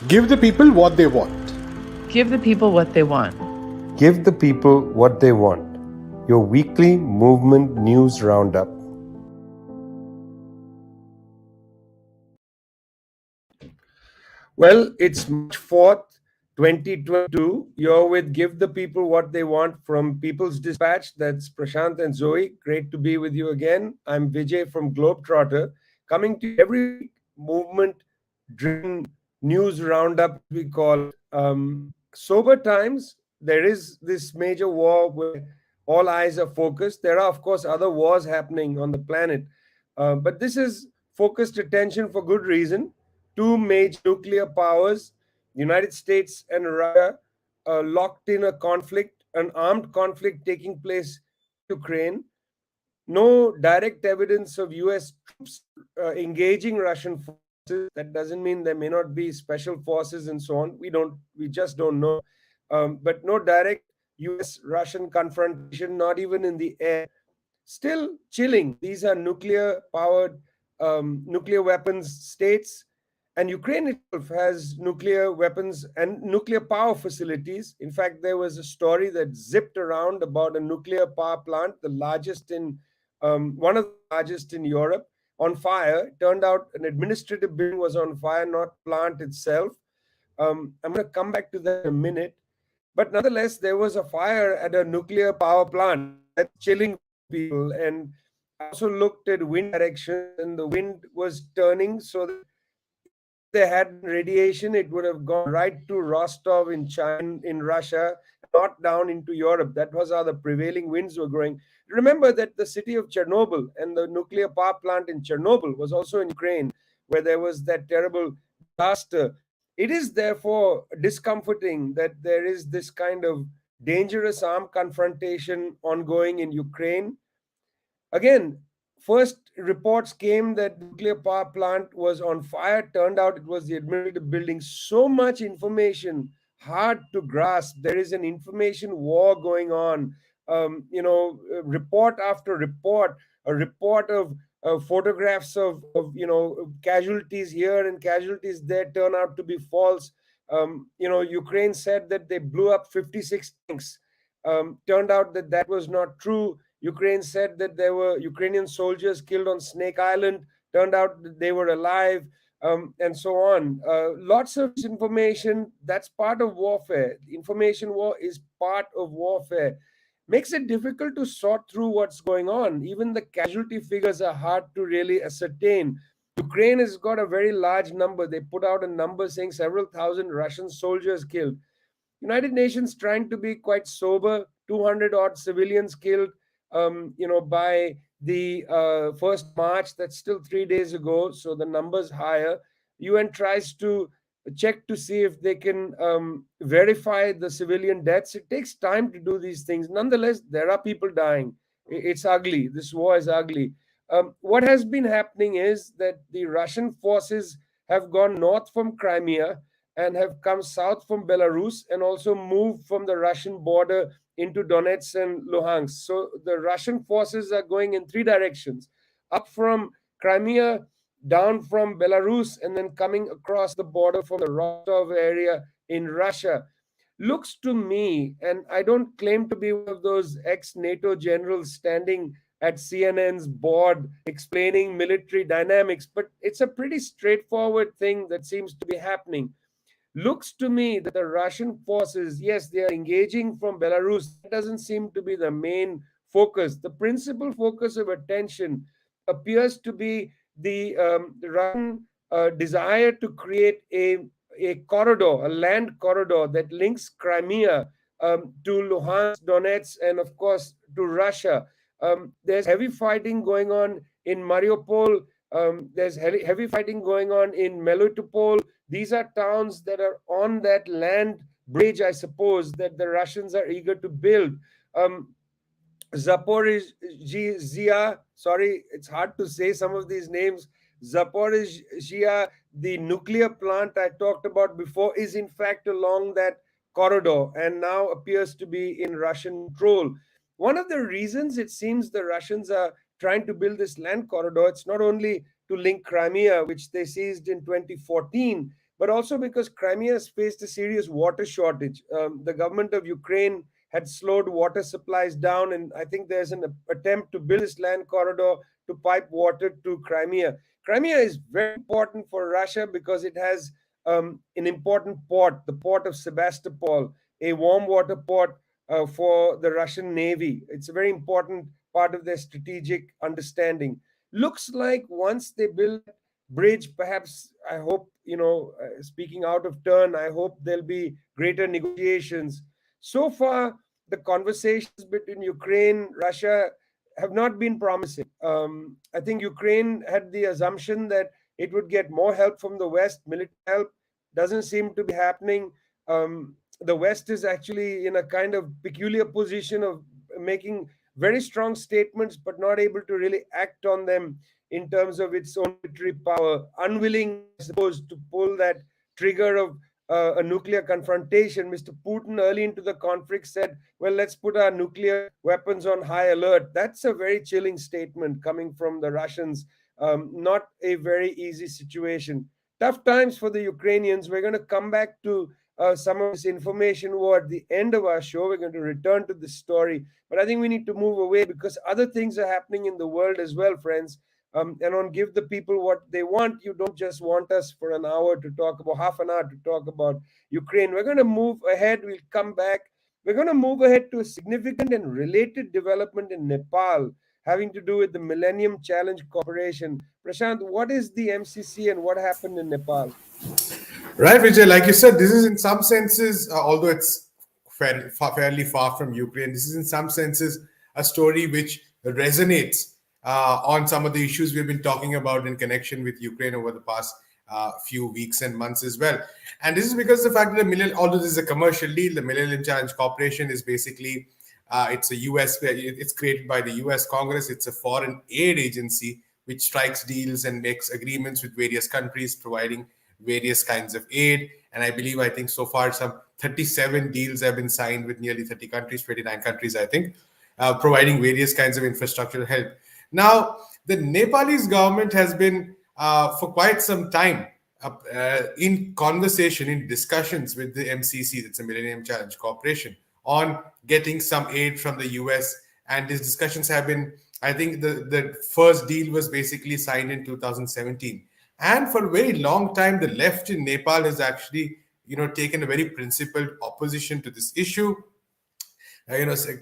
Give the people what they want. Give the people what they want. Give the people what they want. Your weekly movement news roundup. Well, it's March 4th, 2022. You're with Give the People What They Want from People's Dispatch. That's Prasanth and Zoe. Great to be with you again. I'm Vijay from Globetrotter, coming to you every week, movement-driven news roundup, we call it. Sober times, there is this major war where all eyes are focused. There are, of course, other wars happening on the planet, but this is focused attention for good reason. Two major nuclear powers, the United States and Russia, locked in a conflict, an armed conflict taking place in Ukraine. No direct evidence of US troops engaging Russian forces. That doesn't mean there may not be special forces and so on. We just don't know. But no direct US Russian confrontation, not even in the air. Still chilling. These are nuclear powered, nuclear weapons states. And Ukraine itself has nuclear weapons and nuclear power facilities. In fact, there was a story that zipped around about a nuclear power plant, the largest in one of the largest in Europe, on fire. It turned out an administrative building was on fire, not plant itself. I'm going to come back to that in a minute. But nonetheless, there was a fire at a nuclear power plant. That's chilling people. And I also looked at wind direction, and the wind was turning so that if they had radiation, it would have gone right to Rostov in China, in Russia, not down into Europe. That was how the prevailing winds were growing. Remember that the city of Chernobyl and the nuclear power plant in Chernobyl was also in Ukraine, where there was that terrible disaster. It is therefore discomforting that there is this kind of dangerous armed confrontation ongoing in Ukraine. Again, first reports came that nuclear power plant was on fire. Turned out it was the administrative building. So much information, hard to grasp. There is an information war going on. Report after report, a report of photographs of casualties here and casualties there turn out to be false. Ukraine said that they blew up 56 tanks. Turned out that that was not true. Ukraine said that there were Ukrainian soldiers killed on Snake Island. Turned out that they were alive, and so on. Lots of information. That's part of warfare. Information war is part of warfare. Makes it difficult to sort through what's going on. Even the casualty figures are hard to really ascertain. Ukraine has got a very large number. They put out a number saying several thousand Russian soldiers killed. United Nations trying to be quite sober. 200 odd civilians killed. By the 1st March, that's still 3 days ago, so the number's higher. UN tries to check to see if they can verify the civilian deaths. It takes time to do these things. Nonetheless, there are people dying. It's ugly. This war is ugly. What has been happening is that the Russian forces have gone north from Crimea and have come south from Belarus and also moved from the Russian border into Donetsk and Luhansk. So the Russian forces are going in three directions: up from Crimea, down from Belarus, and then coming across the border from the Rostov area in Russia. Looks to me, and I don't claim to be one of those ex-NATO generals standing at CNN's board explaining military dynamics, but it's a pretty straightforward thing that seems to be happening. Looks to me that the Russian forces, yes, they are engaging from Belarus. That doesn't seem to be the main focus. The principal focus of attention appears to be the Russian desire to create a corridor, a land corridor that links Crimea to Luhansk, Donetsk, and of course to Russia. There's heavy fighting going on in Mariupol. There's heavy fighting going on in Melitopol. These are towns that are on that land bridge, I suppose, that the Russians are eager to build. Zaporizhzhia, sorry, it's hard to say some of these names. Zaporizhzhia, the nuclear plant I talked about before, is in fact along that corridor and now appears to be in Russian control. One of the reasons it seems the Russians are trying to build this land corridor, it's not only to link Crimea, which they seized in 2014, but also because Crimea has faced a serious water shortage. The government of Ukraine had slowed water supplies down, and I think there's an attempt to build this land corridor to pipe water to Crimea. Crimea is very important for Russia because it has an important port, the port of Sebastopol, a warm water port for the Russian Navy. It's a very important part of their strategic understanding. Looks like once they build bridge, perhaps, I hope, speaking out of turn, I hope there'll be greater negotiations. So far, the conversations between Ukraine, Russia have not been promising. I think Ukraine had the assumption that it would get more help from the West. Military help doesn't seem to be happening. The West is actually in a kind of peculiar position of making very strong statements, but not able to really act on them in terms of its own military power, unwilling, I suppose, to pull that trigger of a nuclear confrontation. Mr. Putin, early into the conflict, said, well, let's put our nuclear weapons on high alert. That's a very chilling statement coming from the Russians. Not a very easy situation. Tough times for the Ukrainians. We're going to come back to some of this information at the end of our show. We're going to return to this story. But I think we need to move away because other things are happening in the world as well, friends. And on Give the People What They Want, you don't just want us for an hour to talk about, half an hour to talk about Ukraine. We're going to move ahead. We'll come back. We're going to move ahead to a significant and related development in Nepal having to do with the Millenium Challenge Corporation. Prashant, what is the MCC and what happened in Nepal? Right, Vijay, like you said, this is in some senses, although it's fairly far from Ukraine, this is in some senses a story which resonates on some of the issues we've been talking about in connection with Ukraine over the past few weeks and months as well. And this is because the fact that although this is a commercial deal, the Millenium Challenge Corporation is basically, it's created by the US Congress. It's a foreign aid agency which strikes deals and makes agreements with various countries providing various kinds of aid. And I think so far some 37 deals have been signed with nearly 30 countries, 29 countries, I think, providing various kinds of infrastructural help. Now, the Nepalese government has been for quite some time in conversation, in discussions with the MCC, that's the Millenium Challenge Corporation, on getting some aid from the US. And these discussions have been, I think the first deal was basically signed in 2017. And for a very long time, the left in Nepal has actually, taken a very principled opposition to this issue.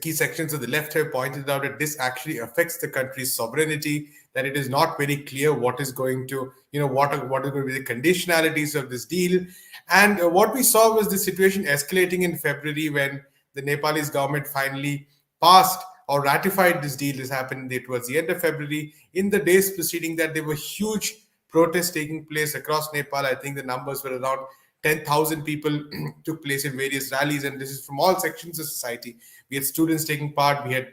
Key sections of the left have pointed out that this actually affects the country's sovereignty, that it is not very clear what is going to, what are going to be the conditionalities of this deal. And what we saw was the situation escalating in February when the Nepalese government finally passed or ratified this deal. This happened towards the end of February. In the days preceding that, there were huge protests taking place across Nepal. I think the numbers were around 10,000 people took place in various rallies, and this is from all sections of society. We had students taking part, we had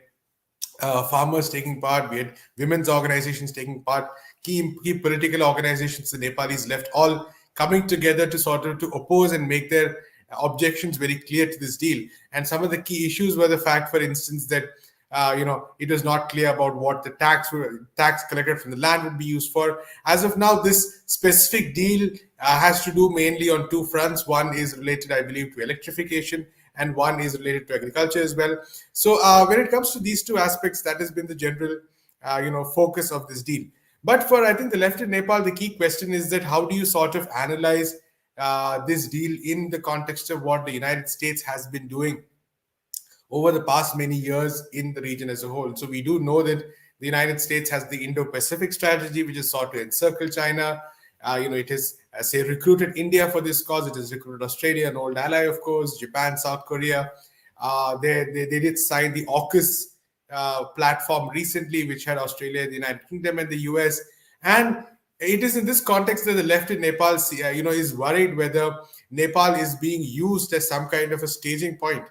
farmers taking part, we had women's organizations taking part, key political organizations, the Nepalese left, all coming together to sort of to oppose and make their objections very clear to this deal. And some of the key issues were the fact, for instance, that it was not clear about what the tax collected from the land would be used for. As of now, this specific deal has to do mainly on two fronts. One is related, I believe, to electrification, and one is related to agriculture as well. So when it comes to these two aspects, that has been the general, focus of this deal. But for, I think, the left in Nepal, the key question is that how do you sort of analyze this deal in the context of what the United States has been doing over the past many years in the region as a whole. So we do know that the United States has the Indo-Pacific strategy, which is sought to encircle China. It has, recruited India for this cause. It has recruited Australia, an old ally, of course, Japan, South Korea. They did sign the AUKUS platform recently, which had Australia, the United Kingdom, and the US. And it is in this context that the left in Nepal, is worried whether Nepal is being used as some kind of a staging point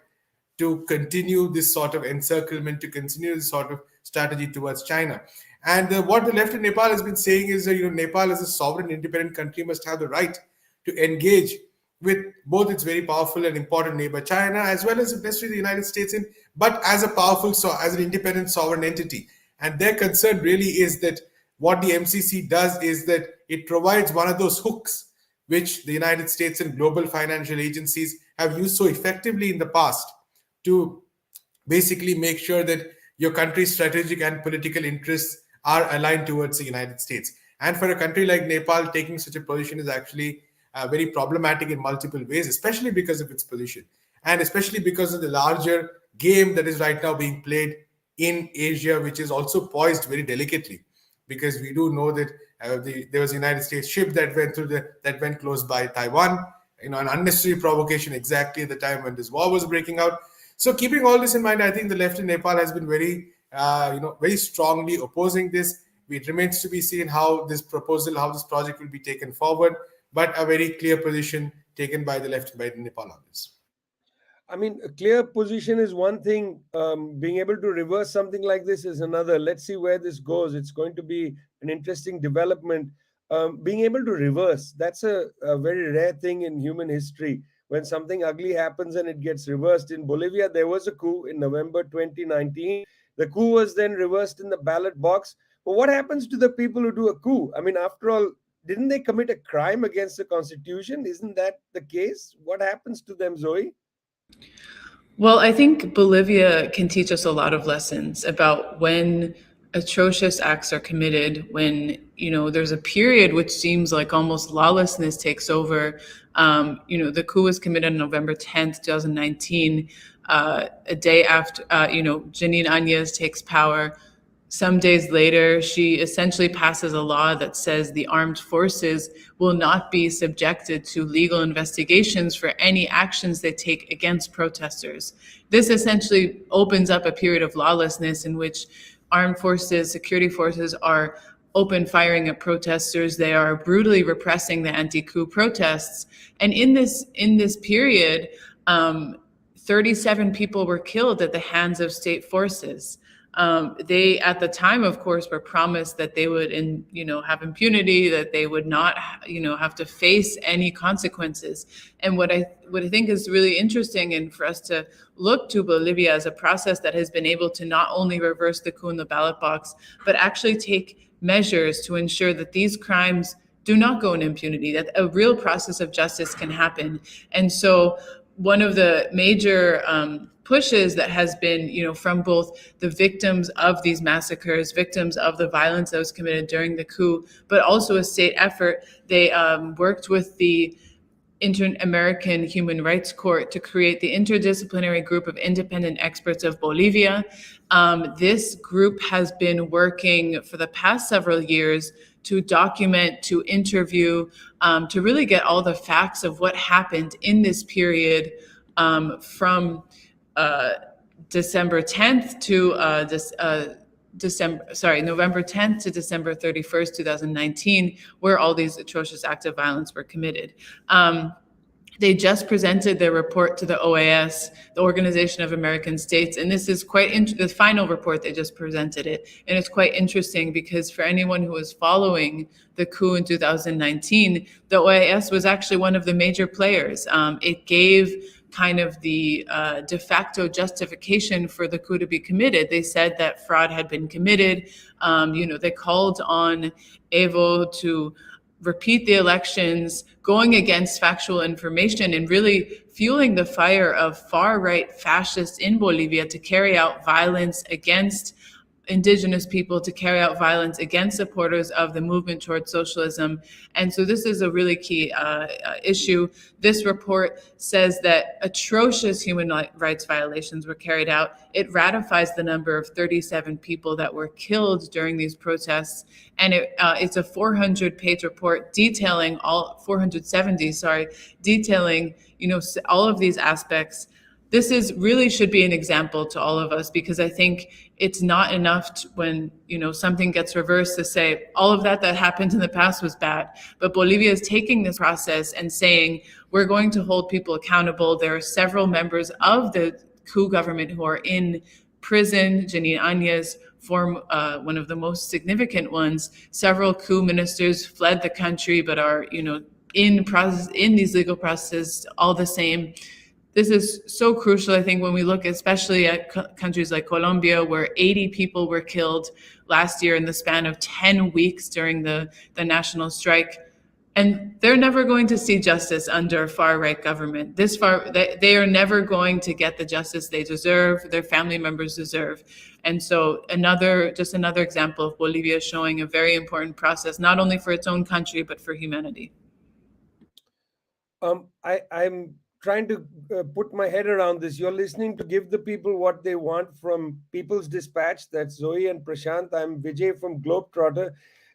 to continue this sort of encirclement, to continue this sort of strategy towards China. And what the left in Nepal has been saying is that Nepal as a sovereign, independent country must have the right to engage with both its very powerful and important neighbor China, as well as if necessary the United States, but as an independent sovereign entity. And their concern really is that what the MCC does is that it provides one of those hooks which the United States and global financial agencies have used so effectively in the past to basically make sure that your country's strategic and political interests are aligned towards the United States. And for a country like Nepal, taking such a position is actually very problematic in multiple ways, especially because of its position, and especially because of the larger game that is right now being played in Asia, which is also poised very delicately. Because we do know that there was a United States ship that went close by Taiwan, an unnecessary provocation exactly at the time when this war was breaking out. So keeping all this in mind, I think the left in Nepal has been very strongly opposing this. It remains to be seen how this project will be taken forward, but a very clear position taken by the left in Nepal on this. I mean, a clear position is one thing. Being able to reverse something like this is another. Let's see where this goes. It's going to be an interesting development. Being able to reverse, that's a very rare thing in human history. When something ugly happens and it gets reversed. In Bolivia, there was a coup in November 2019. The coup was then reversed in the ballot box. But what happens to the people who do a coup? I mean, after all, didn't they commit a crime against the Constitution? Isn't that the case? What happens to them, Zoe? Well, I think Bolivia can teach us a lot of lessons about when atrocious acts are committed, when, there's a period which seems like almost lawlessness takes over. The coup was committed on November 10th, 2019, a day after, Janine Áñez takes power. Some days later, she essentially passes a law that says the armed forces will not be subjected to legal investigations for any actions they take against protesters. This essentially opens up a period of lawlessness in which armed forces, security forces are open firing at protesters. They are brutally repressing the anti-coup protests. And in this period, 37 people were killed at the hands of state forces. They, at the time, of course, were promised that they would, have impunity, that they would not, have to face any consequences. And what I think is really interesting, and for us to look to Bolivia as a process that has been able to not only reverse the coup in the ballot box, but actually take measures to ensure that these crimes do not go in impunity, that a real process of justice can happen. And so one of the major pushes that has been, from both the victims of these massacres, victims of the violence that was committed during the coup, but also a state effort. They worked with the Inter-American Human Rights Court to create the Interdisciplinary Group of Independent Experts of Bolivia. This group has been working for the past several years to document, to interview, to really get all the facts of what happened in this period from December 10th to November 10th to December 31st, 2019, where all these atrocious acts of violence were committed. They just presented their report to the OAS, the Organization of American States, and this is the final report. They just presented it, and it's quite interesting because for anyone who was following the coup in 2019, the OAS was actually one of the major players. It gave kind of the de facto justification for the coup to be committed. They said that fraud had been committed. They called on Evo to repeat the elections, going against factual information and really fueling the fire of far-right fascists in Bolivia to carry out violence against indigenous people, to carry out violence against supporters of the movement towards socialism. And so this is a really key issue. This report says that atrocious human rights violations were carried out. It ratifies the number of 37 people that were killed during these protests. And it's a 400-page report detailing detailing, all of these aspects. This really should be an example to all of us, because I think it's not enough when something gets reversed to say all of that happened in the past was bad. But Bolivia is taking this process and saying we're going to hold people accountable. There are several members of the coup government who are in prison. Janine Áñez, one of the most significant ones. Several coup ministers fled the country, but are in these legal processes all the same. This is so crucial, I think, when we look especially at countries like Colombia, where 80 people were killed last year in the span of 10 weeks during the national strike. And they're never going to see justice under far-right government. They are never going to get the justice they deserve, their family members deserve. And so another example of Bolivia showing a very important process, not only for its own country, but for humanity. I'm trying to put my head around this. You're listening to Give the People What They Want from People's Dispatch. That's Zoe and Prashant. I'm Vijay from Globetrotter.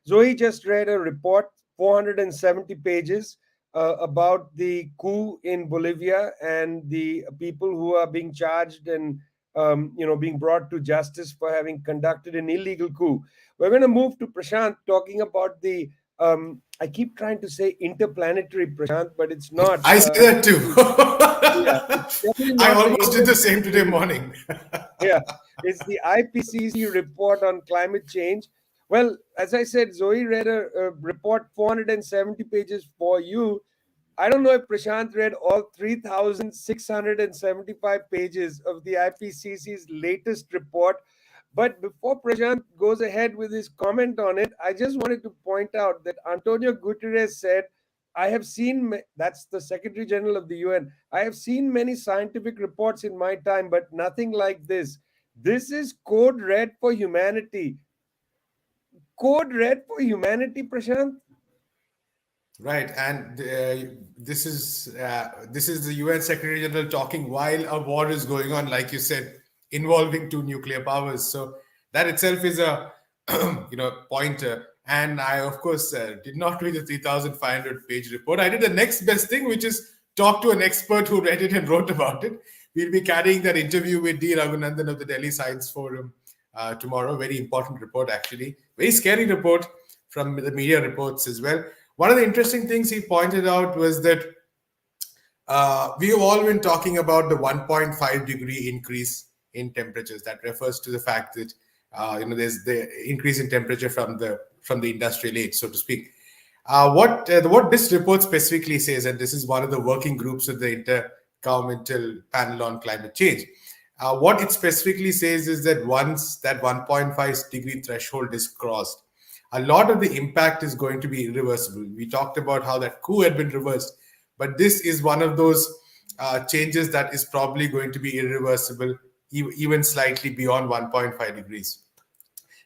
Zoe just read a report, 470 pages, about the coup in Bolivia and the people who are being charged and being brought to justice for having conducted an illegal coup. We're going to move to Prashant talking about the I keep trying to say interplanetary, Prashant, but it's not. I say that too. I almost did the same today morning. Yeah, it's the IPCC report on climate change. Well, as I said, Zoe read a report, 470 pages for you. I don't know if Prashant read all 3,675 pages of the IPCC's latest report. But before Prashant goes ahead with his comment on it, I just wanted to point out that Antonio Guterres said, I have seen, that's the Secretary General of the UN, I have seen many scientific reports in my time, but nothing like this. This is code red for humanity. Code red for humanity, Prashant? Right, and this is the UN Secretary General talking while a war is going on, like you said, involving two nuclear powers. So that itself is a pointer. And I, of course, did not read the 3,500-page report. I did the next best thing, which is talk to an expert who read it and wrote about it. We'll be carrying that interview with D. Raghunandan of the Delhi Science Forum tomorrow. Very important report, actually. Very scary report from the media reports as well. One of the interesting things he pointed out was that we have all been talking about the 1.5 degree increase in temperatures. That refers to the fact that there's the increase in temperature from the industrial age, so to speak. What this report specifically says, and this is one of the working groups of the Intergovernmental Panel on Climate Change, what it specifically says is that once that 1.5 degree threshold is crossed, a lot of the impact is going to be irreversible. We talked about how that coup had been reversed, but this is one of those changes that is probably going to be irreversible, even slightly beyond 1.5 degrees.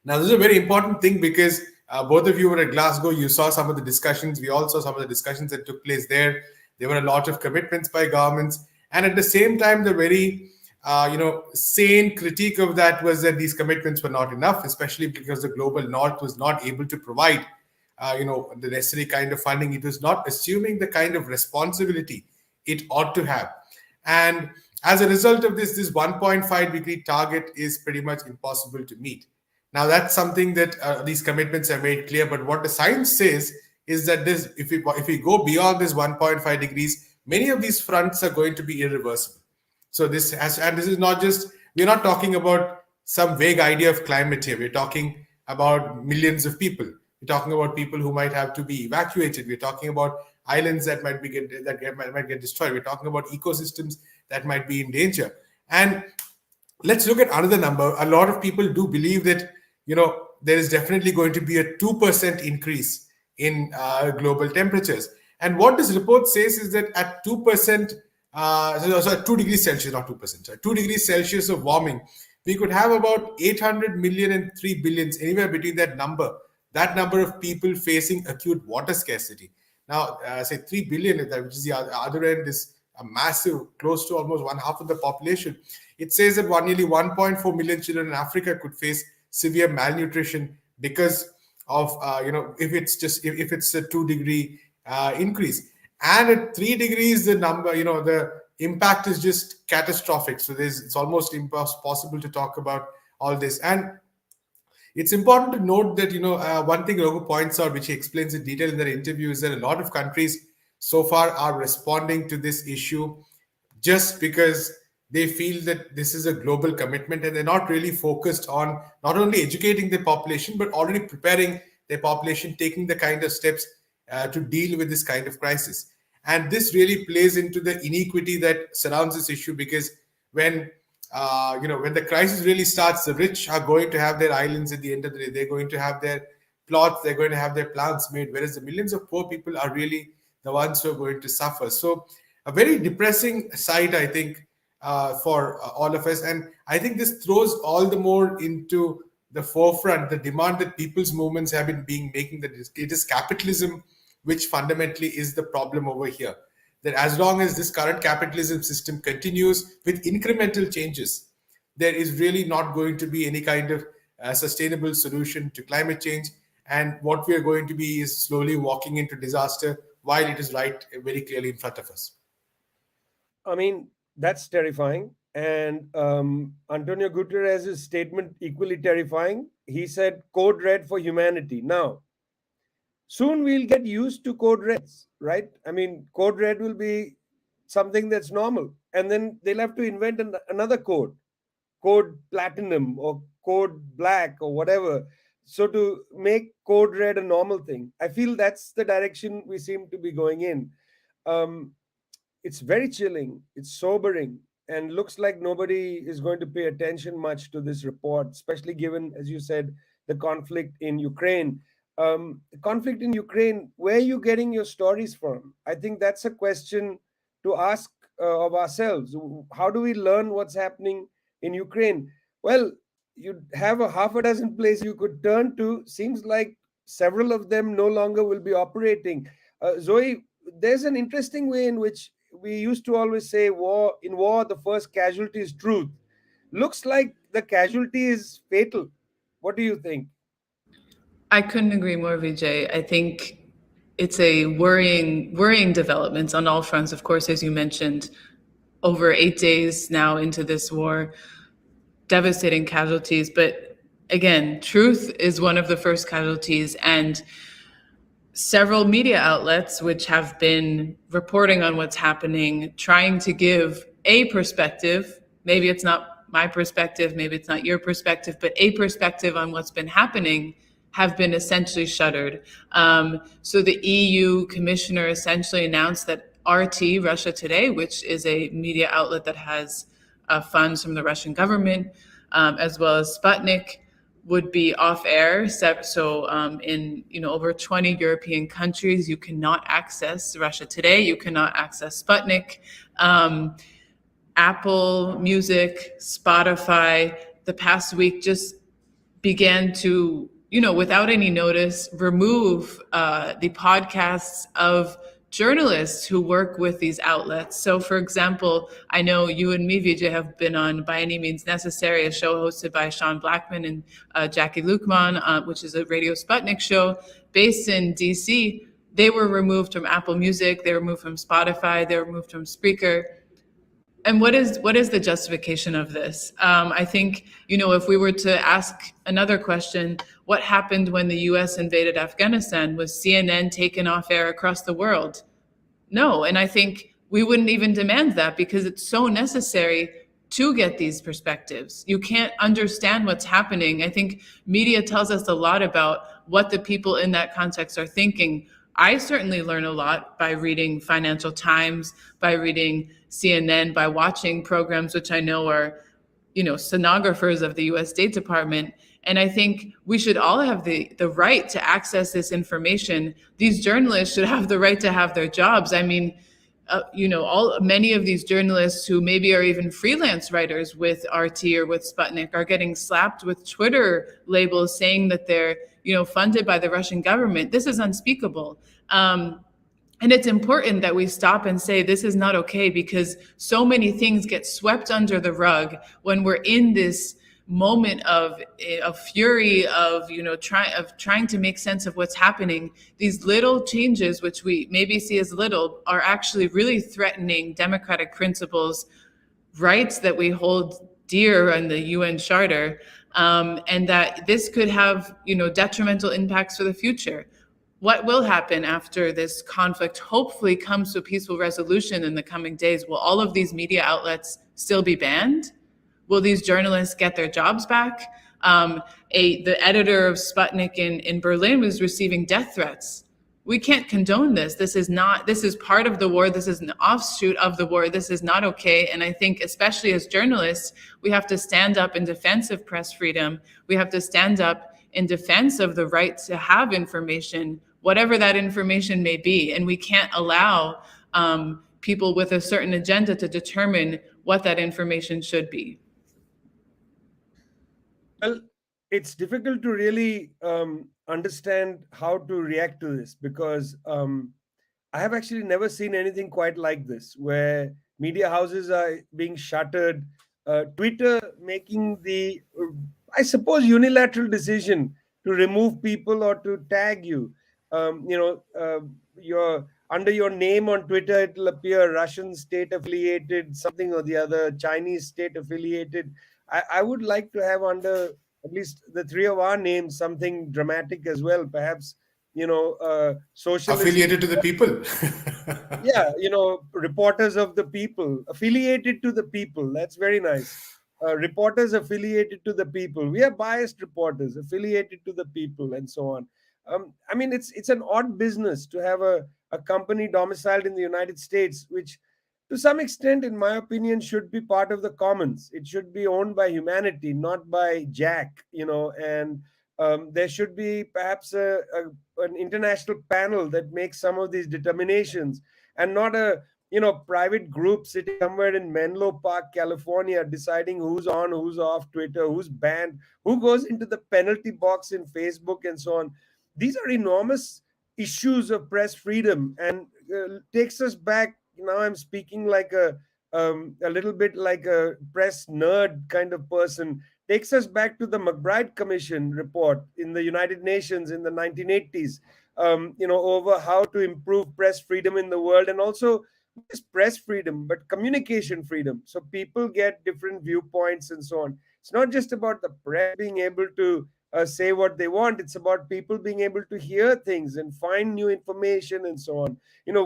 Now, this is a very important thing because both of you were at Glasgow. You saw some of the discussions. We all saw some of the discussions that took place there. There were a lot of commitments by governments. And at the same time, the very sane critique of that was that these commitments were not enough, especially because the global north was not able to provide the necessary kind of funding. It was not assuming the kind of responsibility it ought to have. And as a result of this 1.5 degree target is pretty much impossible to meet. Now, that's something that these commitments are made clear. But what the science says is that if we go beyond this 1.5 degrees, many of these fronts are going to be irreversible. So this is not just, we're not talking about some vague idea of climate here. We're talking about millions of people. We're talking about people who might have to be evacuated. We're talking about islands that might get destroyed. We're talking about ecosystems that might be in danger. And let's look at another number. A lot of people do believe that there is definitely going to be a 2% increase in global temperatures. And what this report says is that at 2%, 2 degrees Celsius, not 2%, 2 degrees Celsius of warming, we could have about 800 million and 3 billion, anywhere between that number of people facing acute water scarcity. Now, say 3 billion, which is the other end, is a massive, close to almost one half of the population. It says that nearly 1.4 million children in Africa could face severe malnutrition because of if it's a 2 degree increase. And at 3 degrees, the number, the impact is just catastrophic. So it's almost impossible to talk about all this. And it's important to note that, one thing Raghu points out, which he explains in detail in their interview, is that a lot of countries so far are responding to this issue just because they feel that this is a global commitment and they're not really focused on not only educating the population, but already preparing their population, taking the kind of steps to deal with this kind of crisis. And this really plays into the inequity that surrounds this issue, because when the crisis really starts, the rich are going to have their islands at the end of the day. They're going to have their plots, they're going to have their plans made, whereas the millions of poor people are really the ones who are going to suffer. So a very depressing sight, I think, for all of us. And I think this throws all the more into the forefront the demand that people's movements have been making, that it is capitalism which fundamentally is the problem over here. That as long as this current capitalism system continues with incremental changes, there is really not going to be any kind of sustainable solution to climate change. And what we are going to be is slowly walking into disaster while it is right very clearly in front of us. I mean, that's terrifying. And Antonio Guterres' statement, equally terrifying. He said, code red for humanity. Now, soon we'll get used to code reds, right? I mean, code red will be something that's normal. And then they'll have to invent another code platinum or code black or whatever. So to make code red a normal thing, I feel that's the direction we seem to be going in. It's very chilling, it's sobering, and looks like nobody is going to pay attention much to this report, especially given, as you said, the conflict in Ukraine. The conflict in Ukraine, where are you getting your stories from? I think that's a question to ask of ourselves. How do we learn what's happening in Ukraine? Well, you have a half a dozen places you could turn to. Seems like several of them no longer will be operating. Zoe, there's an interesting way in which we used to always say in war, the first casualty is truth. Looks like the casualty is fatal. What do you think? I couldn't agree more, Vijay. I think it's a worrying developments on all fronts. Of course, as you mentioned, over 8 days now into this war, devastating casualties. But again, truth is one of the first casualties, and several media outlets which have been reporting on what's happening, trying to give a perspective. Maybe it's not my perspective, maybe it's not your perspective, but a perspective on what's been happening, have been essentially shuttered. So the EU commissioner essentially announced that RT, Russia Today, which is a media outlet that has funds from the Russian government, as well as Sputnik, would be off air. So in over 20 European countries, you cannot access Russia Today, you cannot access Sputnik. Apple Music, Spotify, the past week just began to, without any notice, remove the podcasts of journalists who work with these outlets. So, for example, I know you and me, Vijay, have been on By Any Means Necessary, a show hosted by Sean Blackman and Jackie Lukman, which is a Radio Sputnik show based in DC. They were removed from Apple Music, they were removed from Spotify, they were removed from Spreaker. And what is the justification of this? I think, if we were to ask another question, what happened when the US invaded Afghanistan? Was CNN taken off air across the world? No. And I think we wouldn't even demand that, because it's so necessary to get these perspectives. You can't understand what's happening. I think media tells us a lot about what the people in that context are thinking. I certainly learn a lot by reading Financial Times, by reading CNN, by watching programs which I know are, stenographers of the US State Department. And I think we should all have the right to access this information. These journalists should have the right to have their jobs. I mean, many of these journalists who maybe are even freelance writers with RT or with Sputnik are getting slapped with Twitter labels saying that they're, funded by the Russian government. This is unspeakable. And it's important that we stop and say this is not okay, because so many things get swept under the rug when we're in this moment of fury, of trying to make sense of what's happening. These little changes, which we maybe see as little, are actually really threatening democratic principles, rights that we hold dear in the UN Charter, and that this could have detrimental impacts for the future. What will happen after this conflict hopefully comes to a peaceful resolution in the coming days? Will all of these media outlets still be banned? Will these journalists get their jobs back? The editor of Sputnik in Berlin was receiving death threats. We can't condone this. This is part of the war. This is an offshoot of the war. This is not okay. And I think, especially as journalists, we have to stand up in defense of press freedom. We have to stand up in defense of the right to have information, whatever that information may be. And we can't allow people with a certain agenda to determine what that information should be. Well, it's difficult to really understand how to react to this, because I have actually never seen anything quite like this, where media houses are being shuttered, Twitter making the, I suppose, unilateral decision to remove people or to tag you. Your under your name on Twitter, it'll appear Russian state affiliated, something or the other, Chinese state affiliated. I would like to have under at least the three of our names something dramatic as well, perhaps, socialist, affiliated to the people. yeah, reporters of the people, affiliated to the people. That's very nice. Reporters affiliated to the people. We are biased reporters affiliated to the people, and so on. I mean, it's an odd business to have a company domiciled in the United States, which to some extent, in my opinion, should be part of the commons. It should be owned by humanity, not by Jack, and there should be perhaps an international panel that makes some of these determinations, and not a private group sitting somewhere in Menlo Park, California, deciding who's on, who's off Twitter, who's banned, who goes into the penalty box in Facebook, and so on. These are enormous issues of press freedom, and takes us back. Now I'm speaking like a little bit like a press nerd kind of person. Takes us back to the McBride Commission report in the United Nations in the 1980s, over how to improve press freedom in the world, and also not just press freedom, but communication freedom. So people get different viewpoints and so on. It's not just about the press being able to say what they want. It's about people being able to hear things and find new information and so on.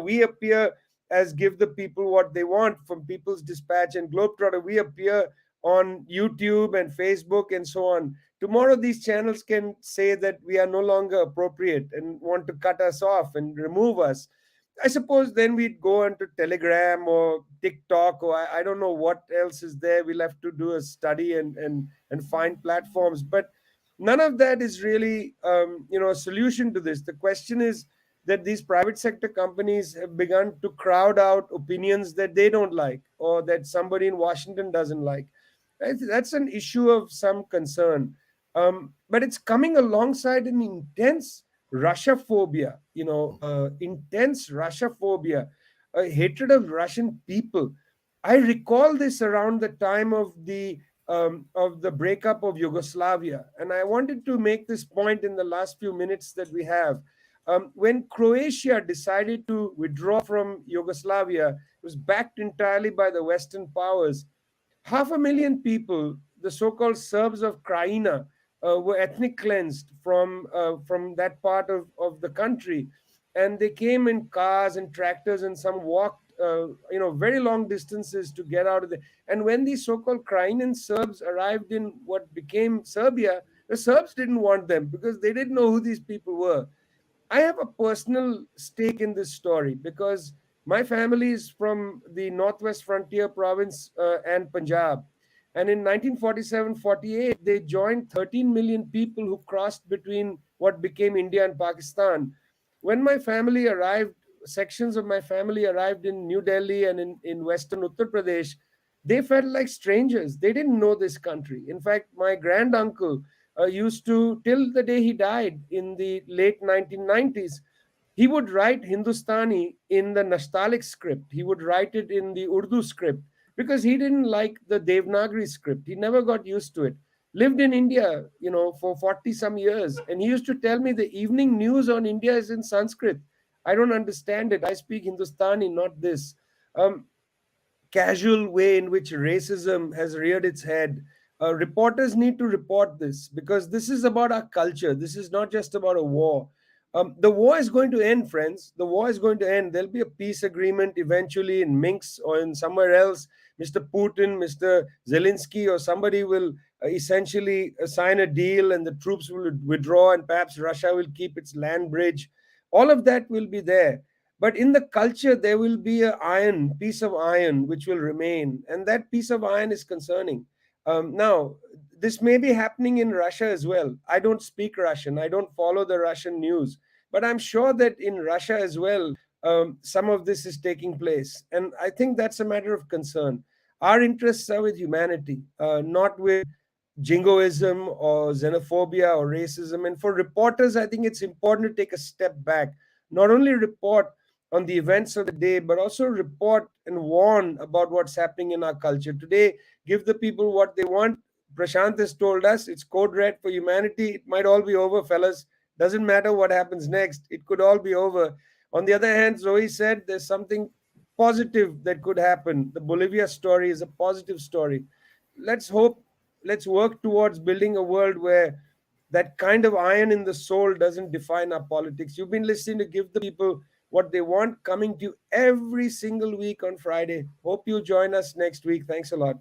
We appear as Give the People What They Want from People's Dispatch and Globetrotter. We appear on YouTube and Facebook and so on. Tomorrow, these channels can say that we are no longer appropriate and want to cut us off and remove us. I suppose then we'd go onto Telegram or TikTok, or I don't know what else is there. We'll have to do a study and find platforms. But none of that is really a solution to this. The question is that these private sector companies have begun to crowd out opinions that they don't like, or that somebody in Washington doesn't like. That's an issue of some concern. But it's coming alongside an intense Russia phobia, intense Russia phobia, a hatred of Russian people. I recall this around the time of the breakup of Yugoslavia. And I wanted to make this point in the last few minutes that we have. When Croatia decided to withdraw from Yugoslavia, it was backed entirely by the Western powers. 500,000 people, the so-called Serbs of Krajina, were ethnic cleansed from that part of the country. And they came in cars and tractors, and some walked very long distances to get out of there. And when these so-called Krajinan Serbs arrived in what became Serbia, the Serbs didn't want them because they didn't know who these people were. I have a personal stake in this story because my family is from the Northwest Frontier province and Punjab. And in 1947-48, they joined 13 million people who crossed between what became India and Pakistan. When my family arrived, sections of my family arrived in New Delhi and in Western Uttar Pradesh, they felt like strangers. They didn't know this country. In fact, my granduncle used to, till the day he died in the late 1990s, he would write Hindustani in the Nastaliq script. He would write it in the Urdu script because he didn't like the Devanagari script. He never got used to it. Lived in India, for 40 some years. And he used to tell me the evening news on India is in Sanskrit. I don't understand it. I speak Hindustani, not this. Casual way in which racism has reared its head. Reporters need to report this because this is about our culture. This is not just about a war. The war is going to end, friends. The war is going to end. There'll be a peace agreement eventually in Minsk or in somewhere else. Mr. Putin, Mr. Zelensky, or somebody will essentially sign a deal and the troops will withdraw and perhaps Russia will keep its land bridge. All of that will be there. But in the culture, there will be a piece of iron, which will remain. And that piece of iron is concerning. Now, this may be happening in Russia as well. I don't speak Russian. I don't follow the Russian news. But I'm sure that in Russia as well, some of this is taking place. And I think that's a matter of concern. Our interests are with humanity, not with jingoism or xenophobia or racism. And for reporters, I think it's important to take a step back, not only report on the events of the day, but also report and warn about what's happening in our culture. Today, give the people what they want. Prashant has told us it's code red for humanity. It might all be over, fellas. Doesn't matter what happens next. It could all be over. On the other hand, Zoe said there's something positive that could happen. The Bolivia story is a positive story. Let's hope, let's work towards building a world where that kind of iron in the soul doesn't define our politics. You've been listening to Give the People What They Want, coming to you every single week on Friday. Hope you join us next week. Thanks a lot.